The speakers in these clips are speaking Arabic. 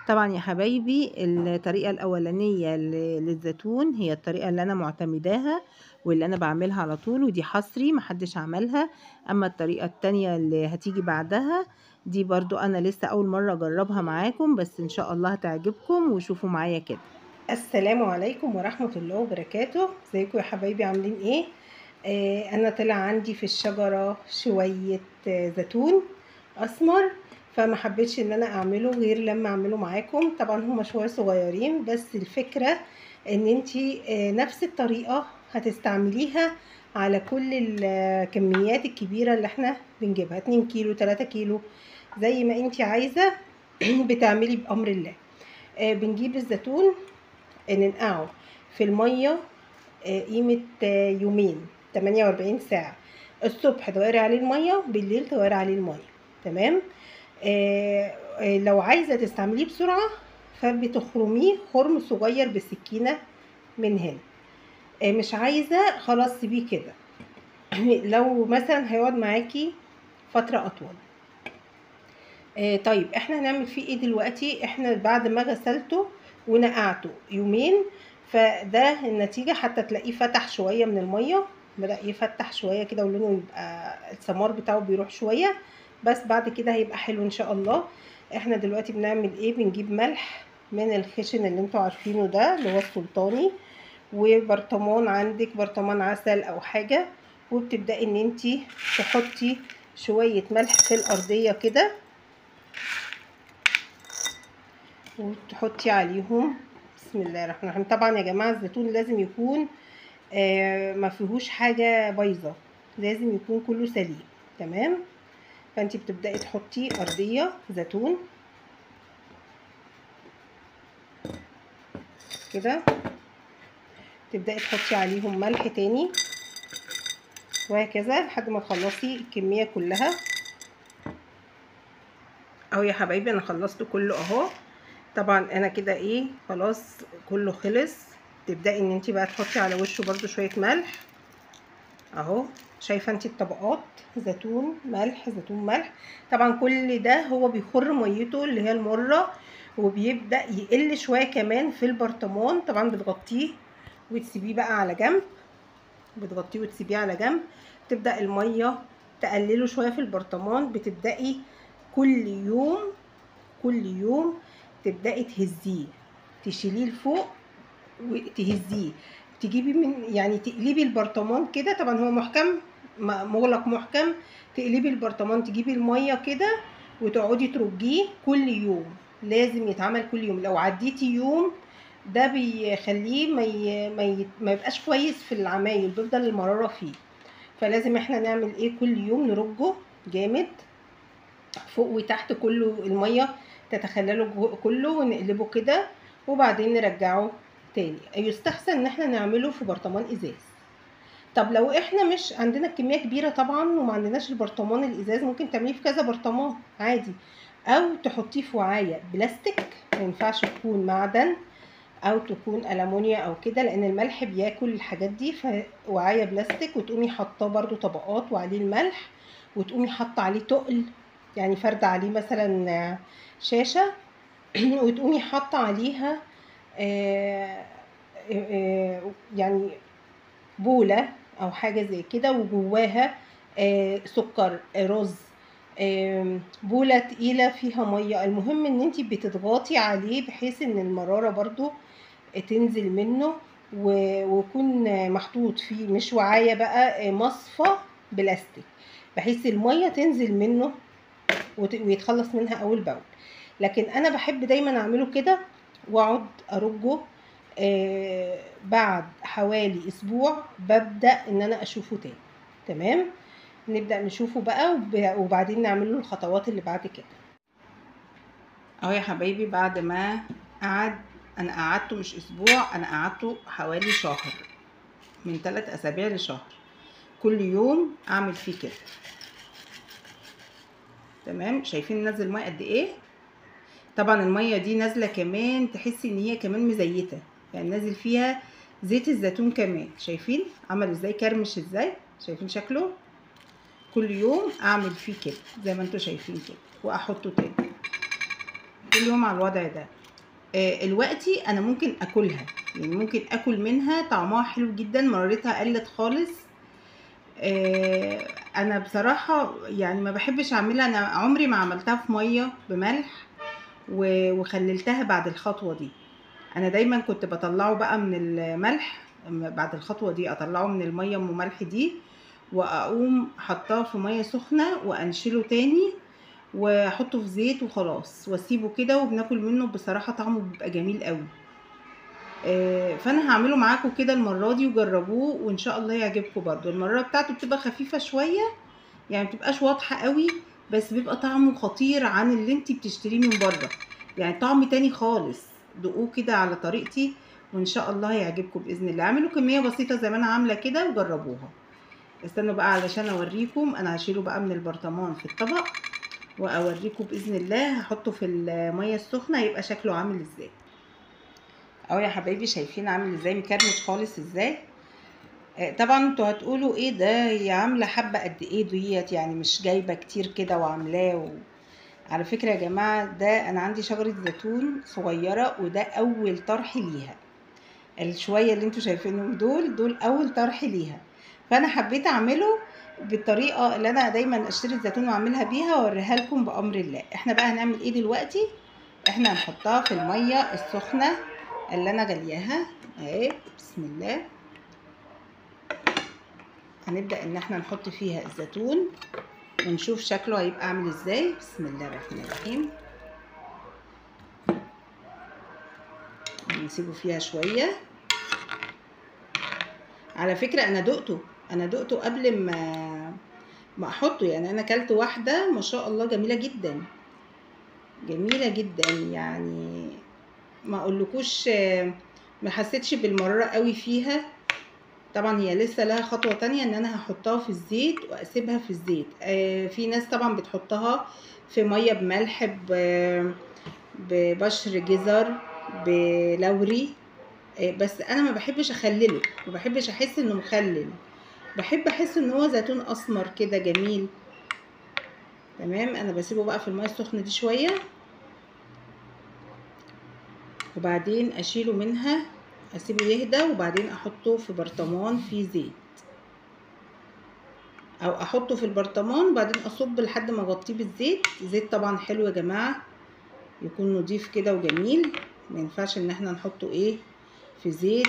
طبعا يا حبايبي الطريقة الأولانية للزيتون هي الطريقة اللي أنا معتمداها واللي أنا بعملها على طول، ودي حصري محدش عملها. أما الطريقة التانية اللي هتيجي بعدها دي برضو أنا لسه أول مرة أجربها معاكم، بس إن شاء الله هتعجبكم وشوفوا معايا كده. السلام عليكم ورحمة الله وبركاته. ازيكم يا حبايبي عاملين ايه؟ انا طلع عندي في الشجرة شوية زيتون اسمر، فما حبيتش ان انا اعمله غير لما اعمله معاكم. طبعا هما شوية صغيرين، بس الفكرة ان انتي نفس الطريقة هتستعمليها على كل الكميات الكبيرة اللي احنا بنجيبها، 2 كيلو 3 كيلو زي ما انتي عايزة. بتعملي بأمر الله. بنجيب الزيتون ننقعه في المية قيمة يومين، 48 ساعة. الصبح تغيري عليه المية، بالليل تغيري عليه المية. تمام. لو عايزة تستعمليه بسرعة فبتخرميه خرم صغير بالسكينة من هنا. مش عايزة خلاص سيبيه كده. لو مثلا هيقعد معاكي فترة أطول. طيب احنا هنعمل فيه ايه دلوقتي؟ احنا بعد ما غسلته ونقعته يومين، فده النتيجة. حتى تلاقيه فتح شوية من المية، بدأ يفتح شوية كده ولونه يبقى الثمار بتاعه بيروح شوية، بس بعد كده هيبقى حلو ان شاء الله. احنا دلوقتي بنعمل ايه؟ بنجيب ملح من الخشن اللي انتوا عارفينه ده اللي هو السلطاني، وبرطمان، عندك برطمان عسل او حاجة، وبتبدأي ان انتي تحطي شوية ملح في الأرضية كده، وتحطي عليهم بسم الله الرحمن الرحيم. طبعا يا جماعه الزيتون لازم يكون ما فيهوش حاجه بايظه، لازم يكون كله سليم. تمام. فانت بتبداي تحطي ارضيه زيتون كده، تبداي تحطي عليهم ملح تاني، وهكذا لحد ما تخلصي الكميه كلها. اهو يا حبايبي انا خلصت كله اهو. طبعا انا كده ايه خلاص كله خلص. تبداي ان انت بقى تحطي على وشه برده شويه ملح اهو. شايفه انت الطبقات؟ زيتون ملح زيتون ملح. طبعا كل ده هو بيخر ميته اللي هي المره، وبيبدا يقل شويه كمان في البرطمان. طبعا بتغطيه وتسيبيه بقى على جنب، بتغطيه وتسيبيه على جنب. تبدا الميه تقلله شويه في البرطمان. بتبداي كل يوم كل يوم تبداي تهزيه، تشيليه لفوق وتهزيه، تجيبي من يعني تقلبي البرطمان كده. طبعا هو محكم مغلق محكم. تقلبي البرطمان، تجيبي الميه كده وتقعدي ترجيه كل يوم. لازم يتعمل كل يوم. لو عديتي يوم ده بيخليه ما يبقاش كويس في العمايل، بيفضل المراره فيه. فلازم احنا نعمل ايه؟ كل يوم نرجه جامد فوق وتحت، كله الميه تتخلله كله، ونقلبه كده وبعدين نرجعه تاني. يستحسن ان احنا نعمله في برطمان ازاز. طب لو احنا مش عندنا كميه كبيره طبعا وما عندناش البرطمان الازاز، ممكن تعمليه في كذا برطمان عادي، او تحطيه في وعايه بلاستيك. ما ينفعش تكون معدن او تكون ألمونيا او كده، لان الملح بياكل الحاجات دي. فوعايه بلاستيك، وتقومي حاطاه برده طبقات وعليه الملح، وتقومي حاطه عليه تقل، يعني فرده عليه مثلا شاشه وتقومي حاطه عليها يعني بوله او حاجه زي كده، وجواها سكر رز، بوله تقيله فيها ميه. المهم ان انت بتضغطي عليه بحيث ان المراره برضو تنزل منه، ويكون محطوط فيه مش وعايه بقى، مصفى بلاستيك، بحيث الميه تنزل منه ويتخلص منها اول باول. لكن انا بحب دايما اعمله كده واقعد ارجه. بعد حوالي اسبوع ببدا ان انا اشوفه تاني. تمام. نبدا نشوفه بقى وبعدين نعمل له الخطوات اللي بعد كده. اهو يا حبايبي بعد ما انا قعدته مش اسبوع، انا قعدته حوالي شهر، من 3 اسابيع لشهر. كل يوم اعمل فيه كده. تمام. شايفين نازل ميه قد ايه؟ طبعا الميه دي نازله كمان تحسي ان هي كمان مزيته، يعني نازل فيها زيت الزيتون كمان. شايفين عمل ازاي؟ كرمش ازاي؟ شايفين شكله؟ كل يوم اعمل فيه كده زي ما انتوا شايفين كده، واحطه تاني كل يوم على الوضع ده. دلوقتي انا ممكن اكلها، يعني ممكن اكل منها، طعمها حلو جدا، مرارتها قلت خالص. انا بصراحه يعني ما بحبش اعملها، انا عمري ما عملتها في ميه بملح وخللتها بعد الخطوه دي. انا دايما كنت بطلعه بقى من الملح بعد الخطوه دي، اطلعه من الميه ام ملح دي، واقوم حطاه في ميه سخنه وانشله تاني واحطه في زيت وخلاص واسيبه كده، وبناكل منه بصراحه طعمه بيبقى جميل قوي. فانا هعمله معاكم كده المره دي وجربوه وان شاء الله يعجبكم. برضو المراره بتاعته بتبقى خفيفه شويه، يعني ما بتبقاش واضحه قوي، بس بيبقى طعمه خطير عن اللي انتي بتشتريه من بره، يعني طعم تاني خالص. دوقوه كده على طريقتي وان شاء الله هيعجبكم باذن الله. اعملوا كميه بسيطه زي ما انا عامله كده وجربوها. استنوا بقى علشان اوريكم. انا هشيله بقى من البرطمان في الطبق واوريكم باذن الله. هحطه في الميه السخنه يبقى شكله عامل ازاي. اهو يا حبايبي، شايفين عامل ازاي؟ مكرمش خالص ازاي. طبعا انتوا هتقولوا ايه ده، هي عامله حبه قد ايه ديت، يعني مش جايبه كتير كده وعاملاه على فكره يا جماعه، ده انا عندي شجره زيتون صغيره وده اول طرح ليها. الشويه اللي انتوا شايفينهم دول اول طرح ليها، فانا حبيت اعمله بالطريقه اللي انا دايما اشتري الزيتون واعملها بيها واوريها لكم بامر الله. احنا بقى هنعمل ايه دلوقتي؟ احنا هنحطها في الميه السخنه اللي انا غلياها اهي. بسم الله. هنبدأ ان احنا نحط فيها الزيتون ونشوف شكله هيبقى عامل ازاي. بسم الله الرحمن الرحيم. نسيبه فيها شوية. على فكرة انا دقته قبل ما احطه، يعني انا اكلت واحدة ما شاء الله جميلة جدا، جميلة جدا، يعني ما اقولكوش ما حسيتش بالمرارة قوي فيها. طبعا هي لسه لها خطوه تانية، ان انا هحطها في الزيت واسيبها في الزيت. في ناس طبعا بتحطها في ميه بملح ببشر جزر بلوري. بس انا ما بحبش اخلله، ما بحبش احس انه مخلل، بحب احس ان هو زيتون اسمر كده جميل. تمام. انا بسيبه بقى في الميه السخنه دي شويه وبعدين اشيله منها، اسيبه يهدى وبعدين احطه في برطمان فيه زيت، او احطه في البرطمان وبعدين اصب لحد ما اغطيه بالزيت. زيت طبعا حلو يا جماعه، يكون نضيف كده وجميل. ما ينفعش ان احنا نحطه في زيت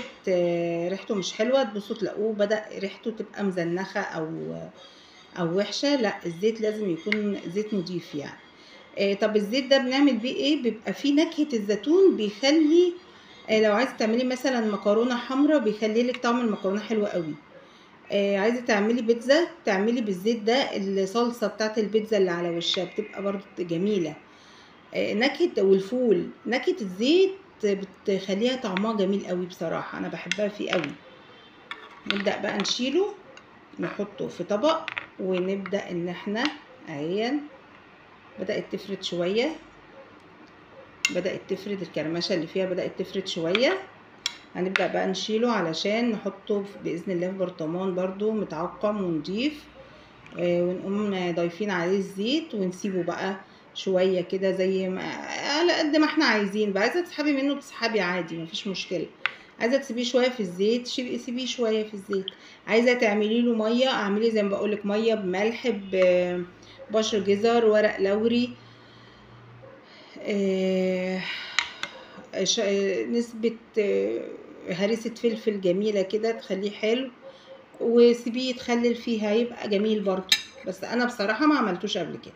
ريحته مش حلوه، تبصوا تلاقوه بدا ريحته تبقى مزنخه او وحشه. لا، الزيت لازم يكون زيت نضيف يعني. طب الزيت ده بنعمل بيه ايه؟ بيبقى فيه نكهه الزيتون، بيخلي لو عايزه تعملي مثلا مكرونه حمراء بيخلي لك طعم المكرونه حلو قوي. عايزه تعملي بيتزا تعملي بالزيت ده الصلصه بتاعت البيتزا اللي على وشها بتبقى برضو جميله. نكهه والفول، نكهه الزيت بتخليها طعمها جميل قوي بصراحه، انا بحبها فيه قوي. نبدا بقى نشيله نحطه في طبق ونبدا ان احنا اهي بدات تفرد شويه، بدات تفرد الكرمشه اللي فيها، بدات تفرد شويه. هنبدأ بقى نشيله علشان نحطه بإذن الله في برطمان برضو متعقم ونضيف. ونقوم ضايفين عليه الزيت ونسيبه بقى شوية كده زي ما على قد ما احنا عايزين بقى. عايزة تسحبي منه تسحبي عادي مفيش مشكلة، عايزة تسيبيه شوية في الزيت سيبيه شوية في الزيت. عايزة تعملي له مية اعملي زي ما بقولك مية بملح ببشر جزر ورق لوري نسبة هريسة فلفل جميلة كده تخليه حلو، وسيبيه يتخلل فيها يبقى جميل برضو. بس انا بصراحة ما عملتوش قبل كده،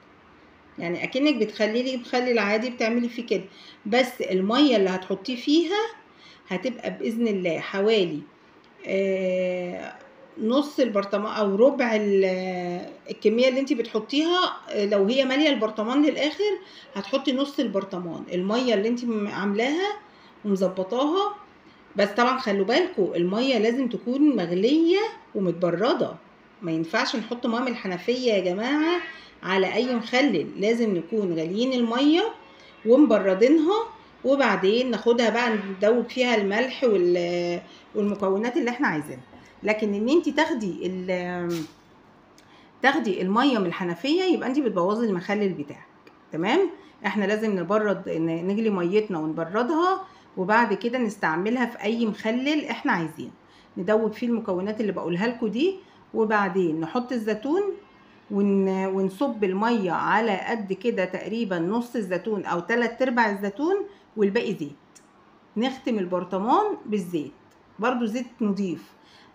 يعني اكنك بتخليه مخلل عادي بتعملي فيه كده، بس المية اللي هتحطيه فيها هتبقى بإذن الله حوالي نص البرطمان او ربع الكميه اللي انت بتحطيها. لو هي ماليه البرطمان للاخر هتحطي نص البرطمان الميه اللي انت عاملاها ومظبطاها. بس طبعا خلوا بالكم الميه لازم تكون مغليه ومتبرده، ما ينفعش نحط ميه من الحنفيه يا جماعه على اي مخلل، لازم نكون غاليين الميه ومبردينها وبعدين ناخدها بقى ندوب فيها الملح والمكونات اللي احنا عايزينها. لكن ان انت تاخدي الميه من الحنفيه يبقى انت بتبوظي المخلل بتاعك. تمام. احنا لازم نبرد، نجلي ميتنا ونبردها، وبعد كده نستعملها في اي مخلل احنا عايزينه، ندوب فيه المكونات اللي بقولها لكم دي، وبعدين نحط الزيتون ونصب الميه على قد كده تقريبا نص الزيتون او 3/4 الزيتون، والباقي زيت. نختم البرطمان بالزيت، برضو زيت نضيف.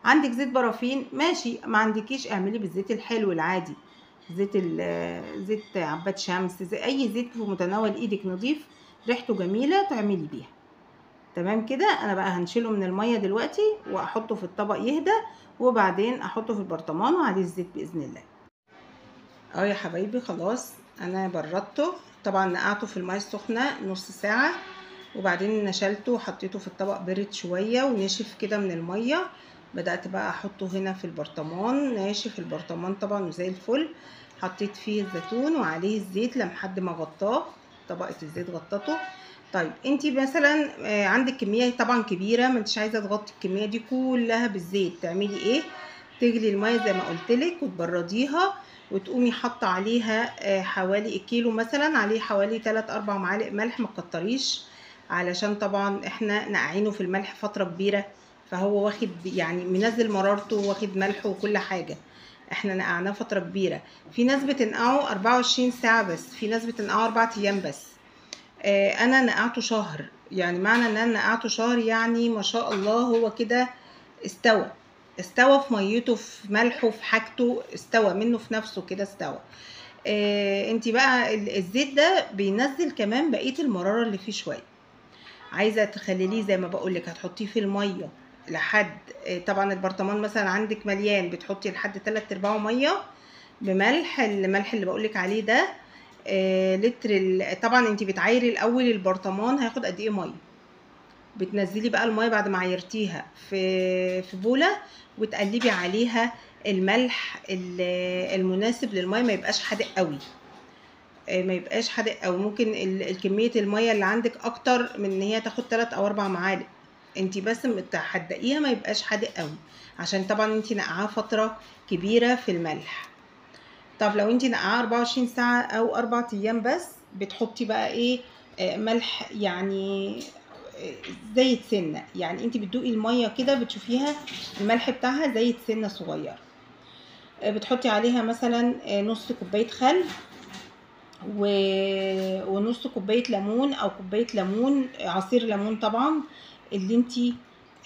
عندك زيت بارافين ماشي، ما عندكيش اعملي بالزيت الحلو العادي، زيت عباد شمس، اي زيت في متناول ايدك نضيف ريحته جميله تعملي بيها. تمام كده. انا بقى هنشيله من الميه دلوقتي واحطه في الطبق يهدى، وبعدين احطه في البرطمان وعليه الزيت باذن الله. اهو يا حبايبي خلاص انا بردته، طبعا نقعته في الميه السخنه نص ساعه، وبعدين نشلته وحطيته في الطبق برد شويه ونشف كده من الميه. بدات بقى احطه هنا في البرطمان، ناشف البرطمان طبعا وزي الفل. حطيت فيه الزيتون وعليه الزيت لحد ما غطاه، طبقه الزيت غطته. طيب انتي مثلا عندك كميه طبعا كبيره، ما انتش عايزه تغطي الكميه دي كلها بالزيت، تعملي ايه؟ تغلي الميه زي ما قلتلك وتبرديها، وتقومي حاطه عليها حوالي الكيلو مثلا عليه حوالي 3-4 معالق ملح، ما تكتريش، علشان طبعا احنا نقعينه في الملح فتره كبيره، فهو واخد يعني منزل مرارته واخد ملح وكل حاجه، احنا نقعناه فتره كبيره. في ناس بتنقعه 24 ساعه بس، في ناس بتنقعه 4 ايام بس. انا نقعته شهر، يعني معنى ان انا نقعته شهر يعني ما شاء الله هو كده استوى في ميته، في ملحه، في حاجته، استوى منه في نفسه كده استوى. انتي بقى الزيت ده بينزل كمان بقيه المراره اللي فيه شويه. عايزه تخلليه زي ما بقولك، هتحطيه في الميه لحد طبعا البرطمان مثلا عندك مليان، بتحطي لحد 3/4 ميه بملح، الملح اللي بقولك عليه ده لتر طبعا انتي بتعايري الاول البرطمان هياخد قد ايه ميه، بتنزلي بقى الميه بعد ما عايرتيها في بوله، وتقلبي عليها الملح المناسب للميه، ما يبقاش حادق قوي، ما يبقاش حادق قوي. ممكن الكميه الميه اللي عندك اكتر من ان هي تاخد 3 أو 4 معالق، انتي بس تحدقيها ما يبقاش حادق قوي، عشان طبعا انتي نقعاه فتره كبيره في الملح. طب لو انتي نقعاه 24 ساعه او 4 ايام بس، بتحطي بقى ايه؟ ملح يعني زي سنه، يعني انتي بتدوقي الميه كده بتشوفيها الملح بتاعها زي سنه صغيره. بتحطي عليها مثلا نص كوبايه خل ونص كوبايه ليمون او كوبايه ليمون، عصير ليمون طبعا، اللي انتي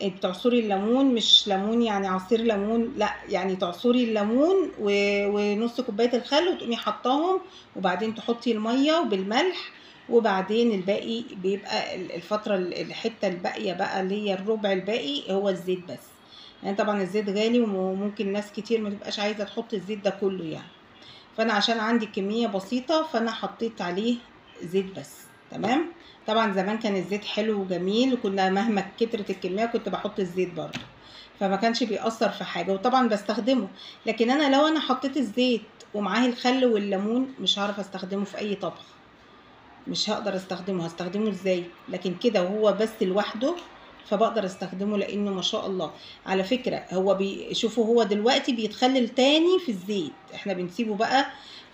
بتعصري الليمون، مش ليمون يعني عصير ليمون، لا يعني تعصري الليمون ونص كوبايه الخل وتقومي حطاهم، وبعدين تحطي الميه وبالملح، وبعدين الباقي بيبقى الفتره الحته الباقيه بقى اللي هي الربع الباقي هو الزيت بس. يعني طبعا الزيت غالي وممكن ناس كتير ما تبقاش عايزه تحط الزيت ده كله يعني، فانا عشان عندي كميه بسيطه فانا حطيت عليه زيت بس. تمام. طبعا زمان كان الزيت حلو وجميل، وكنا مهما كترت الكميه كنت بحط الزيت برضه، فما كانش بيأثر في حاجه، وطبعا بستخدمه. لكن انا لو انا حطيت الزيت ومعاه الخل والليمون مش هعرف استخدمه في اي طبخ، مش هقدر استخدمه، هستخدمه ازاي؟ لكن كده وهو بس لوحده فبقدر استخدمه، لانه ما شاء الله. على فكرة هو شوفوا هو دلوقتي بيتخلل تاني في الزيت، احنا بنسيبه بقى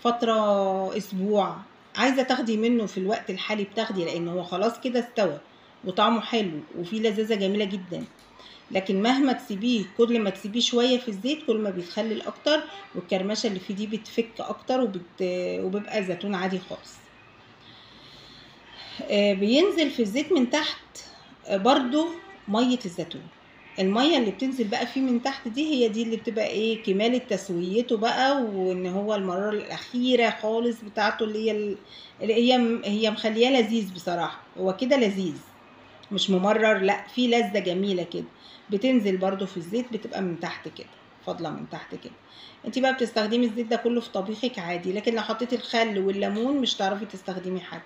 فترة اسبوع، عايزة تاخدي منه في الوقت الحالي بتاخدي، لان هو خلاص كده استوى وطعمه حلو وفيه لذاذة جميلة جدا. لكن مهما تسيبيه، كل ما تسيبيه شوية في الزيت كل ما بيتخلل اكتر، والكرمشة اللي فيه دي بتفك اكتر وبيبقى زيتون عادي خالص. بينزل في الزيت من تحت برضو مية الزيتون، المية اللي بتنزل بقى فيه من تحت دي هي دي اللي بتبقى ايه كمالة تسويته بقى، وان هو المرارة الاخيرة خالص بتاعته اللي هي مخليه لذيذ بصراحة، هو كده لذيذ مش ممرر، لا في لذة جميلة كده بتنزل برضو في الزيت، بتبقى من تحت كده فاضلة من تحت كده. انت بقى بتستخدمي الزيت ده كله في طبيخك عادي، لكن لو حطيتي الخل والليمون مش تعرفي تستخدمي حاجة.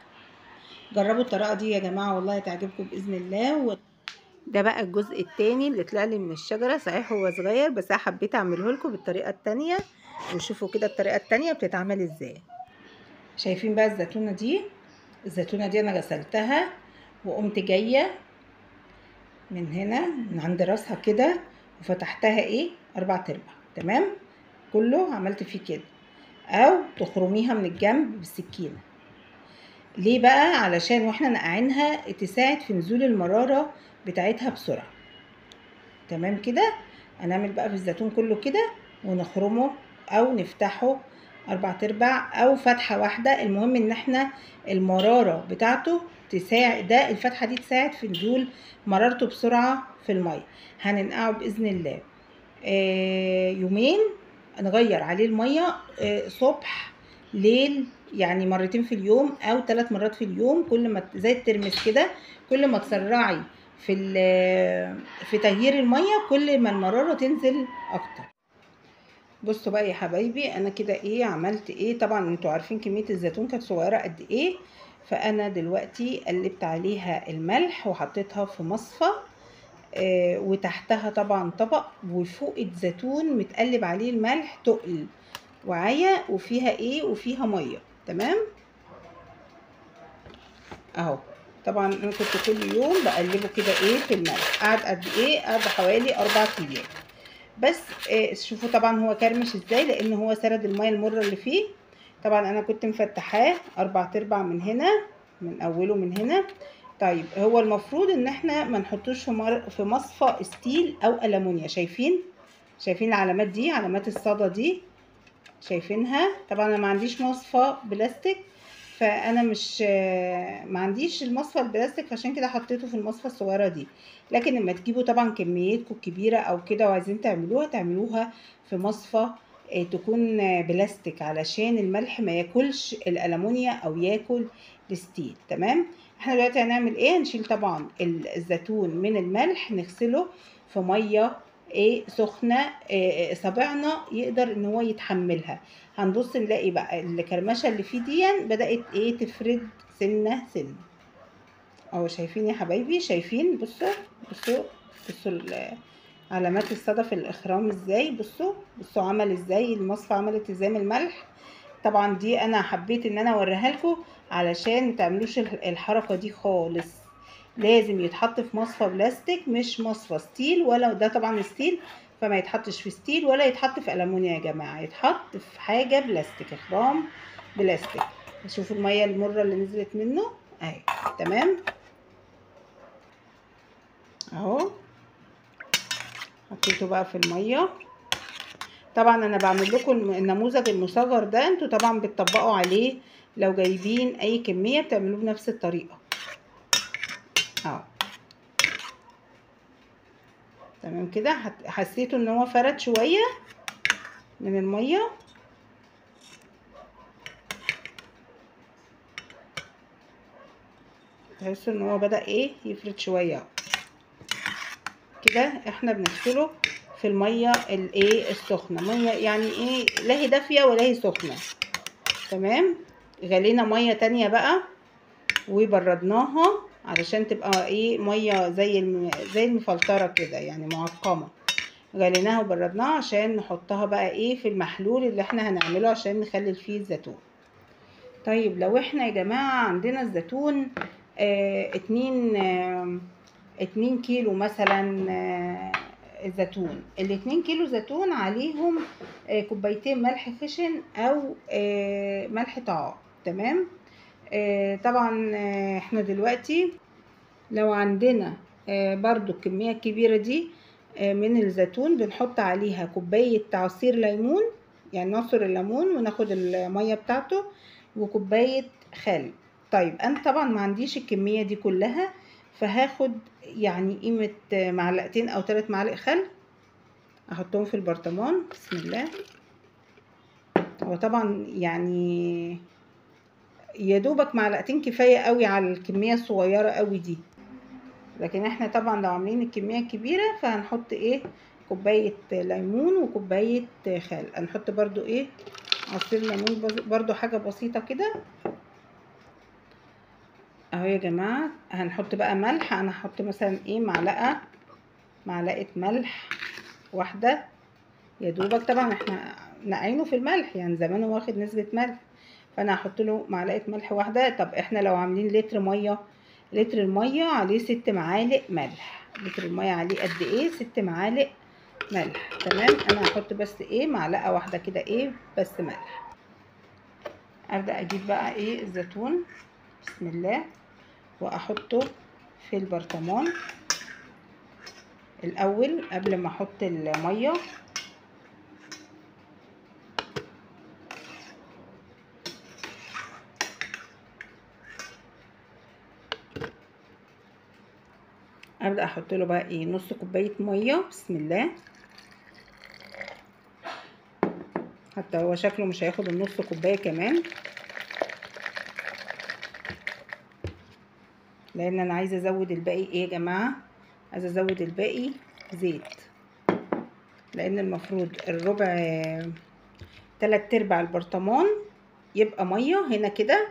جربوا الطريقة دي يا جماعة والله تعجبكم بإذن الله. ده بقى الجزء التاني اللي طلع لي من الشجرة، صحيح هو صغير بس انا حبيت اعمله لكم بالطريقة التانية، وشوفوا كده الطريقة التانية بتتعمل ازاي. شايفين بقى الزيتونة دي انا غسلتها وقمت جاية من هنا من عند راسها كده وفتحتها ايه 4/4، تمام، كله عملت فيه كده، او تخرميها من الجنب بالسكينة. ليه بقى؟ علشان واحنا نقعينها تساعد في نزول المرارة بتاعتها بسرعة. تمام كده. هنعمل بقى في الزيتون كله كده ونخرمه او نفتحه 4/4 او فتحة واحدة. المهم ان احنا المرارة بتاعته تساعد، ده الفتحة دي تساعد في نزول مرارته بسرعة في المية. هننقعه بإذن الله يومين، نغير عليه المية صبح ليل، يعني مرتين في اليوم او 3 مرات في اليوم. كل ما زي الترمس كده، كل ما تسرعي في تغيير الميه كل ما المراره تنزل اكتر. بصوا بقى يا حبايبي، انا كده ايه عملت ايه. طبعا انتوا عارفين كميه الزيتون كانت صغيره قد ايه، فانا دلوقتي قلبت عليها الملح وحطيتها في مصفى وتحتها طبعا طبق، وفوق الزيتون متقلب عليه الملح تقل وعايه وفيها ايه وفيها ميه. تمام اهو. طبعا انا كنت كل يوم بقلبه كده ايه في الملح. قعد قد ايه؟ قعد حوالي 4 ايام بس. شوفوا طبعا هو كرمش ازاي، لان هو سرد الميه المره اللي فيه. طبعا انا كنت مفتحاه 4/4 من هنا، من اوله من هنا. طيب هو المفروض ان احنا ما نحطوش في مصفى ستيل او ألمونيا. شايفين العلامات دي، علامات الصدى دي، شايفينها؟ طبعا انا ما عنديش مصفى بلاستيك، فانا مش ما عنديش المصفى البلاستيك، فعشان كده حطيته في المصفى الصغيره دي. لكن لما تجيبوا طبعا كميتكم كبيره او كده وعايزين تعملوها في مصفى تكون بلاستيك، علشان الملح ما ياكلش الألمونيا او ياكل الستيل. تمام. احنا دلوقتي هنعمل ايه؟ هنشيل طبعا الزيتون من الملح، نغسله في ميه سخنه صابعنا يقدر ان هو يتحملها. هنبص نلاقي بقى الكرمشه اللي فيه دي بدات تفرد سنه سنه اهو. شايفين يا حبايبي؟ شايفين؟ بصوا علامات الصدى في الاخرام ازاي. بصوا عمل ازاي، المصفى عملت ازاي من الملح. طبعا دي انا حبيت ان انا اوريها لكم علشان متعملوش الحركه دي خالص. لازم يتحط في مصفى بلاستيك مش مصفى ستيل، ولا ده طبعا ستيل فما يتحطش في ستيل ولا يتحط في ألمونيا يا جماعه، يتحط في حاجه بلاستيك، اخرام بلاستيك. شوفوا الميه المره اللي نزلت منه اهي. تمام اهو. حطيته بقى في الميه. طبعا انا بعمل لكم النموذج المصغر ده، انتوا طبعا بتطبقوا عليه لو جايبين اي كميه بتعملوه بنفس الطريقه اهو. تمام كده. حسيتوا ان هو فرد شويه من الميه. تحسوا ان هو بدأ يفرد شويه كده. احنا بنغسله في الميه السخنه، ميه يعني لا هي دافيه ولا هي سخنه. تمام. غلينا ميه تانية بقى وبردناها علشان تبقى ميه زي المفلتره كده، يعني معقمه. غليناها وبردناها عشان نحطها بقى في المحلول اللي احنا هنعمله عشان نخلل فيه الزيتون. طيب لو احنا يا جماعه عندنا الزيتون 2 كيلو مثلا زيتون، ال2 كيلو زيتون عليهم كوبايتين ملح خشن او ملح طعام. تمام. طبعا احنا دلوقتي لو عندنا برضو الكمية الكبيرة دي من الزيتون بنحط عليها كوباية عصير ليمون، يعني نعصر الليمون وناخد المية بتاعته، وكوباية خل. طيب انا طبعا ما عنديش الكمية دي كلها، فهاخد يعني قيمة 2 أو 3 معالق خل، احطهم في البرطمان. بسم الله. هو طبعا يعني يا دوبك 2 معلقة كفاية قوي على الكمية الصغيرة قوي دي، لكن احنا طبعا لو عاملين الكمية الكبيرة فهنحط كوباية ليمون وكوباية خل. هنحط برضو عصير ليمون برضو حاجة بسيطة كده اهو يا جماعة. هنحط بقى ملح. انا هحط مثلا معلقة ملح واحدة يا دوبك. طبعا احنا نقعينه في الملح، يعني زمانه واخد نسبة ملح، فانا هحط له معلقة ملح واحدة. طب احنا لو عاملين لتر المية عليه 6 معالق ملح. لتر المية عليه قد 6 معالق ملح. تمام. انا هحط بس معلقة واحدة كده بس ملح. ابدأ اجيب بقى الزيتون بسم الله، واحطه في البرطمان الاول قبل ما احط الميه. ابدا احط له بقى ايه نص كوبايه ميه. بسم الله، حتى هو شكله مش هياخد النص كوبايه كمان، لان انا عايزه ازود الباقي ايه يا جماعه، عايزه ازود الباقي زيت، لان المفروض الربع 3/4 البرطمان يبقى ميه هنا كده،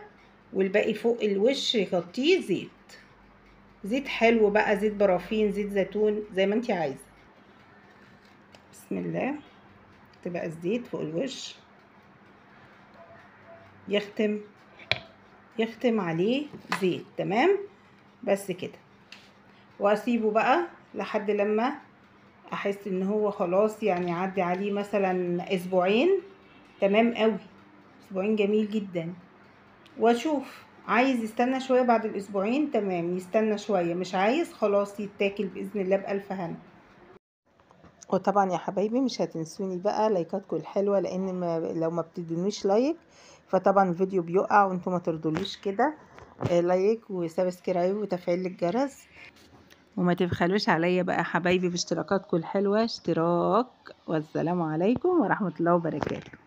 والباقي فوق الوش يغطيه زيت. زيت حلو بقى، زيت برافين، زيت زيتون، زي ما انتي عايزه. بسم الله، تبقى الزيت فوق الوش، يختم عليه زيت. تمام، بس كده. واسيبه بقى لحد لما احس ان هو خلاص، يعني عدي عليه مثلا اسبوعين. تمام قوي، اسبوعين جميل جدا. واشوف عايز يستنى شويه بعد الاسبوعين، تمام يستنى شويه، مش عايز خلاص يتاكل باذن الله بألف هنا. وطبعا يا حبايبي مش هتنسوني بقى لايكاتكم الحلوه، لان لو ما بتدونيش لايك فطبعا الفيديو بيقع، وانتم ما ترضوليش كده. لايك وسبسكرايب وتفعيل الجرس، وما تبخلوش عليا بقى حبايبي باشتراكاتكم الحلوه اشتراك. والسلام عليكم ورحمه الله وبركاته.